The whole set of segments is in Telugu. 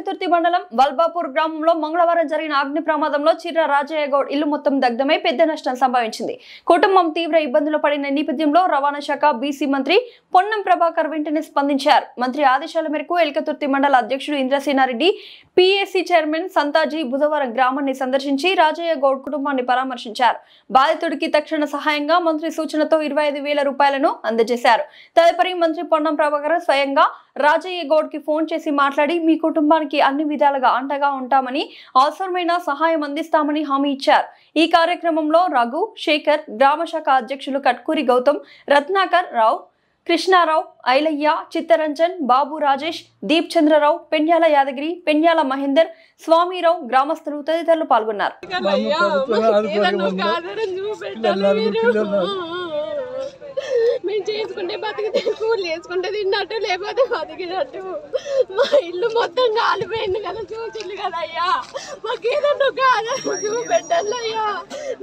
ఎల్కతుర్తి మండలం వల్బాపూర్ గ్రామంలో మంగళవారం జరిగిన అగ్ని ప్రమాదంలో చిర్ర రాజయ్య గౌడ్ ఇల్లు మొత్తం దగ్ధమై పెద్ద నష్టం సంభవించింది. కుటుంబం తీవ్ర ఇబ్బందులు పడిన నేపథ్యంలో రవాణా శాఖ బీసీ మంత్రి పొన్నం ప్రభాకర్ వెంటనే స్పందించారు. మంత్రి ఆదేశాల మేరకు ఎల్కతుర్తి మండల అధ్యక్షుడు ఇంద్రసేనారెడ్డి, పీఏసీ చైర్మన్ సంతాజీ బుధవారం గ్రామాన్ని సందర్శించి రాజయ్య గౌడ్ కుటుంబాన్ని పరామర్శించారు. బాధితుడికి తక్షణ సహాయంగా మంత్రి సూచనతో 25,000 రూపాయలను అందజేశారు. తదుపరి మంత్రి పొన్నం ప్రభాకర్ స్వయంగా రాజయ్య గౌడ్ కి ఫోన్ చేసి మాట్లాడి మీ కుటుంబానికి అన్ని విధాలుగా అండగా ఉంటామని, అవసరమైన సహాయం అందిస్తామని హామీ ఇచ్చారు. ఈ కార్యక్రమంలో రఘు, శేఖర్, గ్రామ శాఖ అధ్యక్షులు కట్కూరి గౌతమ్, రత్నాకర్ రావు, కృష్ణారావు, ఐలయ్య, చిత్తరంజన్, బాబు రాజేష్, దీప్ చంద్రరావు, పెన్యాల యాదగిరి, పెన్యాల మహేందర్, స్వామిరావు, గ్రామస్తులు తదితరులు పాల్గొన్నారు. మేము చేసుకుంటే బతికితే కూలి చేసుకుంటే తిన్నట్టు, లేకపోతే బతికినట్టు. మా ఇల్లు మొత్తం కాలిపోయింది కదా, చూసింది కదా అయ్యా. మాకు ఏదన్నా కాదు చూపెట్టాలి అయ్యా.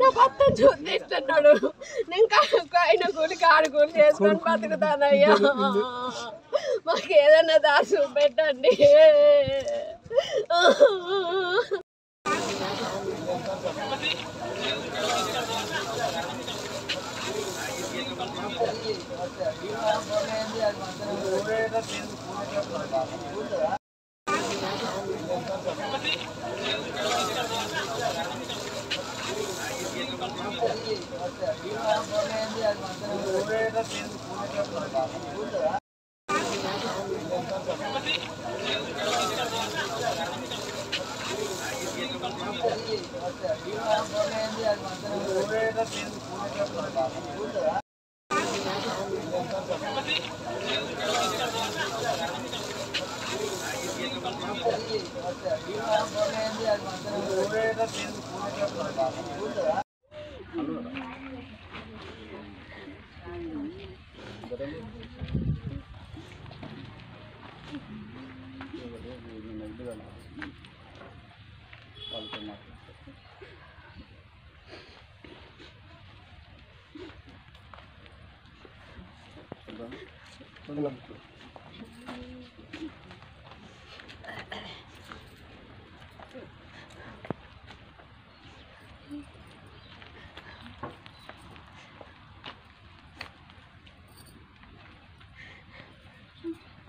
నా భర్త చూస్తున్నాడు, నేను ఆయన కూలి కాడు కూలి చేసుకొని బతుకుతానయ్యా. మాకు ఏదన్నా దారి చూపెట్టండి.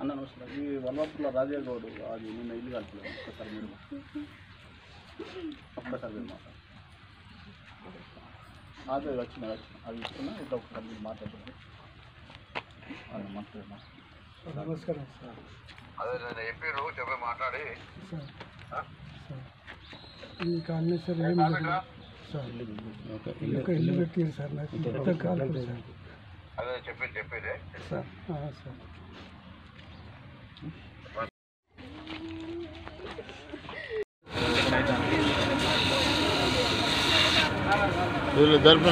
అన్న నమస్కారం. ఈ వల్వాపూర్లో రాజయ్య గౌడ్ అది నిన్న ఇల్లు కలిపలేదు. ఒక్కసారి మీరు అదే వచ్చిన అది ఇస్తున్నా ఇట్లా ఒకసారి మీరు మాట్లాడుతుంది. నమస్కారం సార్. అదే నేను చెప్పారు చెప్పి మాట్లాడి ఈ కాలనీ సార్ ఏం సార్ ఇల్లు పెట్టారు సార్. నాకు పెద్ద కాలేదు సార్. అదే చెప్పేదే సార్ సార్ జరుపు